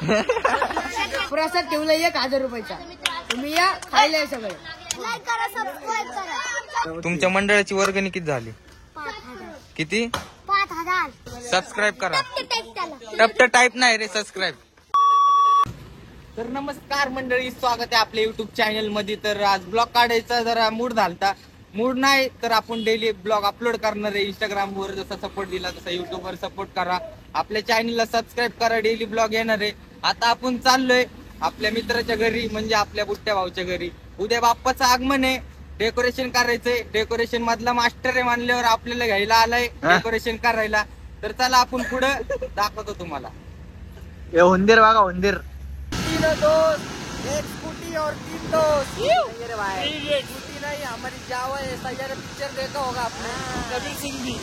प्रसाद ठेवलाय 1000 रुपयाचा. तुम्ही या खायला या सगळं. लाईक करा, सबस्क्राईब करा. तुमच्या मंडळाची वर्गणी किती झाली? 5000. किती? 5000. सबस्क्राईब करा. त्याला टप टाईप नाही रे, सबस्क्राईब. तर नमस्कार मंडळी, स्वागत आहे आपल्या युट्यूब चॅनल मध्ये. तर आज ब्लॉग काढायचा जरा मूड झालता. मूड नाही तर आपण डेली ब्लॉग अपलोड करणार आहे. इंस्टाग्राम वर जसा सपोर्ट दिला तसा युट्यूब वर सपोर्ट करा. आपल्या चॅनलला सबस्क्राईब करा. डेली ब्लॉग येणार आहे. आता आपण चाललोय आपल्या मित्राच्या घरी, म्हणजे आपल्या बुट्ट्या भाऊच्या घरी. उद्या बाप्पाचं आगमन आहे. डेकोरेशन करायचंय. डेकोरेशन मधला मास्टर आहे मानल्यावर आपल्याला घ्यायला आलाय डेकोरेशन करायला. तर चला आपण पुढे दाखवतो तुम्हाला. उंदीर बघा, उंदीर. 3 दोस्त, 1 स्कूटी और 3 दोस्त. स्कूटी नहीं, हमारी जावा है. सैयारा पिक्चर देखा होगा आपने. कबीर सिंग भी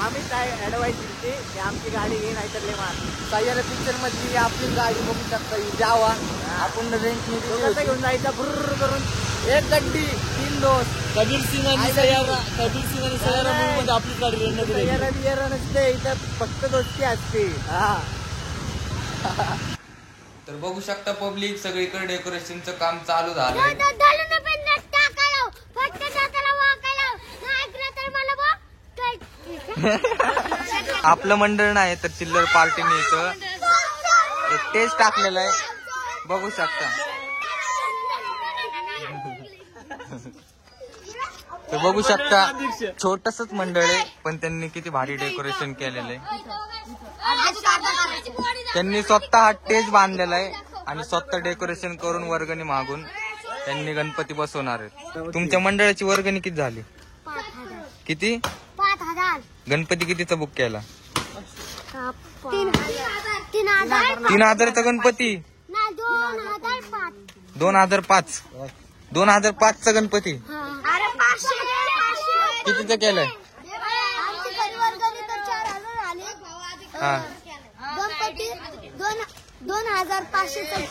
आम्ही काय ऍडवाइस दिली की आमची गाडी घे नाही तर मार. सैयारा पिक्चर मध्ये आपली गाडी बघू शकता. ही जावा आपण रेंट मध्ये घेऊन जायचा भुर्र करून. 1 गड्डी 3 दोस्त. कबीर सिंग आणि सैयारा मध्ये आपली गाडी सैयारा बियारा नसते इथं, फक्त दोस्ती असते. तर बघू शकता पब्लिक, सगळीकडे डेकोरेशनचं काम चालू झालंय. आपलं मंडळ नाही तर चिल्लर पार्टीने इथं एक टेस्ट टाकलेला आहे, बघू शकता. तर बघू शकता छोटसच मंडळ आहे, पण त्यांनी किती भारी डेकोरेशन केलेलं आहे. त्यांनी स्वतः हा स्टेज बांधलेला आहे आणि स्वतः डेकोरेशन करून वर्गणी मागून त्यांनी गणपती बसवणार आहेत. तुमच्या मंडळाची वर्गणी किती झाली? 5000. किती? 5000. गणपती कितीचा बुक केला? 3000. 3000चा गणपती? 2005. 2005. 2005चा गणपती अरे 500. कितीचा केलाय? आमची घरी वर्गणी तर 4000 आली. हा, गणपती 2500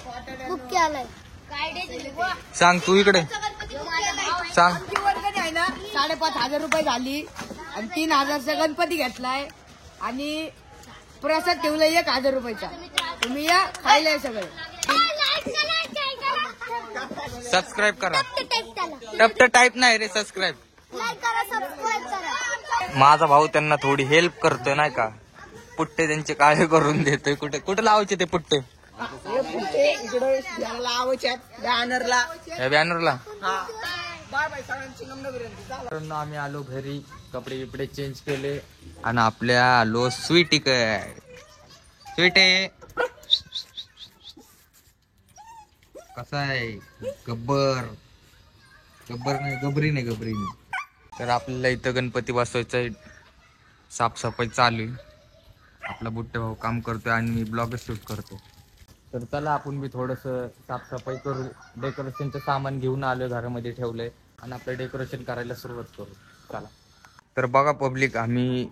बुक केलाय. सांग तू इकडे सांग. आमची वर्गणी आहे ना 5500 रुपये झाली आणि 3000चा गणपती घेतलाय आणि प्रसाद ठेवलाय 1000 रुपयाचा. तुम्ही या खायला या सगळं. सबस्क्राईब करा. त्याला टप टाईप नाही रे, सबस्क्राईब. लाईक करा, सबस्क्राईब करा. माझा भाऊ त्यांना थोडी हेल्प करतोय नाही का. पुट्टे त्यांचे काळे करून देतोय. कुठे कुठे लावायचे ते पुट्टे? इकडे लावायच्या बॅनरला. बॅनरला. बाय बाय सगळ्यांची नम्र आम्ही आलो घरी, कपडे बिपडे चेंज केले आणि आपल्या आलो स्वीटी काय. स्वीटे कसा आहे? गब्बर नाही, गबरी नाही. तर आपल्याला इथं गणपती बसवायचा आहे. साफसफाई चालू आहे. आपला बुट्टे भाऊ काम करतोय आणि मी ब्लॉग शूट करतो. तर चला आपण बी थोडस साफसफाई करू. डेकोरेशनचं सामान घेऊन आलोय, घरामध्ये ठेवलंय आणि आपलं डेकोरेशन करायला सुरुवात करू. चला. तर बघा पब्लिक, आम्ही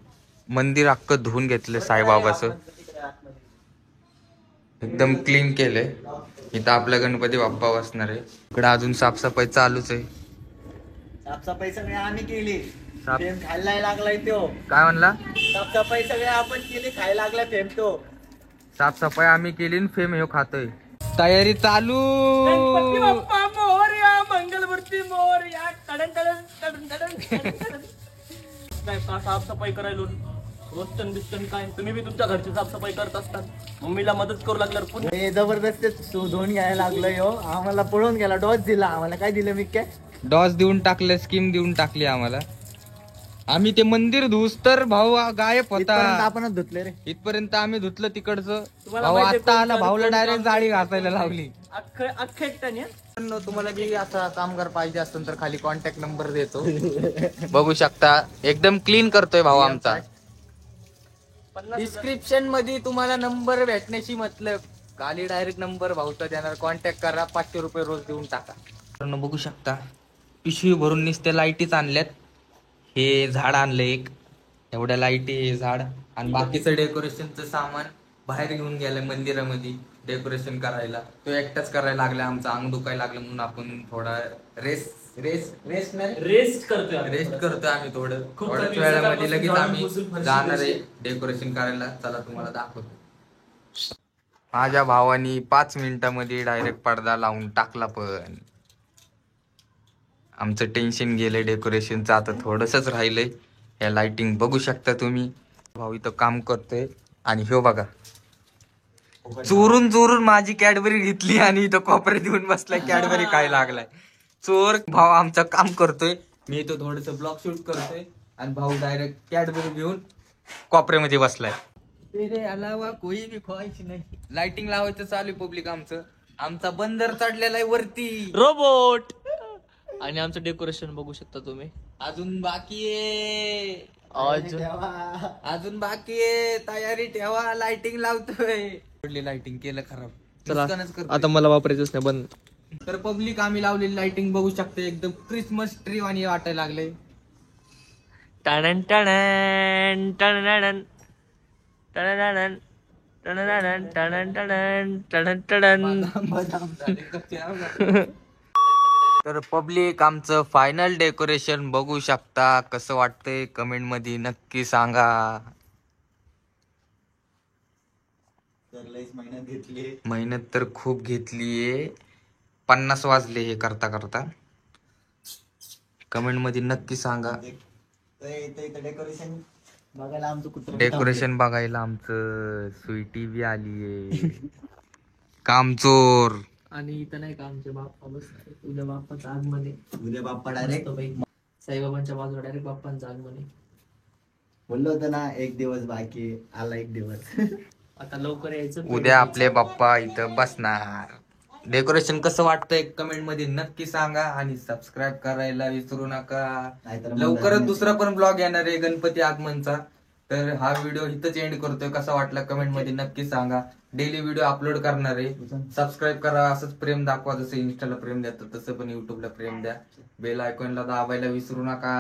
मंदिर अख्खं धुवून घेतलं साईबाबाचं. एकदम क्लीन केलंय. इथं आपला गणपती बाप्पा बसणार आहे. इकडे अजून साफसफाई चालूच आहे. साफसफाई सगळी आम्ही केली. साफ- फेम खायला लागलाय तो. काय म्हणला? साफसफाई सगळी आपण केली, खायला लागलाय फेम तो. साफसफाई आम्ही केली आणि फेम हे खातोय. तयारी चालू. मंगलमूर्ती मोरया. साफसफाई करायला रोजन बिस्टन काय तुम्ही बी तुमच्या घरची साफसफाई करत असतात. मम्मीला मदत करू लागल्यावर जबरदस्त धुवून घ्यायला लागलोय. हो आम्हाला पळून गेला, डॉस दिला आम्हाला. काय दिलं मी? काय डॉस देऊन टाकले, स्कीम देऊन टाकली आम्हाला. आम्ही ते मंदिर धुस तर भाऊ गायब होता. आपणच धुतले रे. इथपर्यंत आम्ही धुतलं तिकडचं. तुम्हाला भाऊ माहिती आता कोण आला, कोण भाऊला कोण डायरेक्ट काम जाळी घासायला लावली. अख्खे एकट्याने. तुम्हाला बी असा कामगार पाहिजे असेल तर खाली कॉन्टॅक्ट नंबर देतो. बघू शकता एकदम क्लीन करतोय भाऊ आमचा. डिस्क्रिप्शन मध्ये तुम्हाला नंबर भेटण्याची मतलब. खाली डायरेक्ट नंबर भाऊचा देणार, कॉन्टॅक्ट करा. 500 रुपये रोज देऊन टाका. बघू शकता पिशवी भरून नुसत्या लाईटीच आणल्यात. हे झाड आणलं एक, एवढ्या लाईटी, हे झाड आणि बाकीचं डेकोरेशनचं सामान बाहेर घेऊन गेलाय मंदिरामध्ये डेकोरेशन करायला. तो एकटाच करायला लागला. आमचं अंग दुखायला लागलं म्हणून आपण थोडा रेस्ट करतोय आम्ही. थोड्याच वेळामध्ये लगेच आम्ही जाणार आहे डेकोरेशन करायला. चला तुम्हाला दाखवतो. माझ्या भावानी 5 मिनिटांमध्ये डायरेक्ट पडदा लावून टाकला. पण आमचं टेन्शन गेलंय डेकोरेशनचं. आता थोडंसंच राहिलंय. या लाइटिंग बघू शकता तुम्ही. भाऊ इथं काम करतोय आणि ह्यो बघा चोरून चोरून माझी कॅडबरी घेतली आणि इथं कोपऱ्यात येऊन बसलाय. कॅडबरी काय लागलाय. चोर भाऊ आमचं काम करतोय. मी इथं थोडस ब्लॉग शूट करतोय आणि भाऊ डायरेक्ट कॅडबरी घेऊन कोपऱ्यामध्ये बसलाय. तेरे अलावा कोई भी ख्वाहिश नाही. लाइटिंग लावायचं चालू पब्लिक. आमचा बंदर चढलेला आहे वरती. रोबोट. आणि आमचं डेकोरेशन बघू शकता तुम्ही. अजून बाकी आहे. अजून बाकी आहे. तयारी ठेवा. लाइटिंग लावतोय. लाइटिंग केलं खराब. चला नुकसानच करतोय. आता मला वापरायचंच नाही. बंद. तर पब्लिक आम्ही लावलेली लाइटिंग बघू शकते. एकदम क्रिसमस ट्री वाणी वाटायला लागले. टणन टणन टणन टणन टणन टणन टणन टणन टणन. तर पब्लिक आमचं फायनल डेकोरेशन बघू शकता. कसं वाटतंय कमेंट मध्ये नक्की सांगा. मेहनत तर खूप घेतलीये. 50 वाजले हे करता करता. कमेंट मध्ये नक्की सांगा. डेकोरेशन बघायला आमचं कुठं डेकोरेशन बघायला आमचं स्वीटी बी आलीये. कामचोर. आणि इथं नाही का आमचे बाप्पा बसतात. उद्या बाप्पाचं आगमन आहे. उद्या बाप्पा डायरेक्ट मस्तपैकी. साईबाबांच्या बाजूला डायरेक्ट बाप्पांचं आगमन आहे. बोललो होतं ना 1 दिवस बाकी आला 1 दिवस. आता लवकर यायचं. उद्या आपले बाप्पा इथं बसणार. डेकोरेशन कसं वाटतंय कमेंट मध्ये नक्की सांगा आणि सबस्क्राईब करायला विसरू नका. नाहीतर मग लवकरच दुसरा पण ब्लॉग येणार आहे गणपती आगमनचा. तर हा व्हिडिओ इथंच एंड करतोय. कसा वाटला कमेंट मध्ये नक्की सांगा. डेली व्हिडिओ अपलोड करणार आहे. सबस्क्राईब करा. असंच प्रेम दाखवा. जसं इन्स्टाला प्रेम देतात तसं पण युट्यूबला प्रेम द्या. बेल आयकॉनला दाबायला विसरू नका.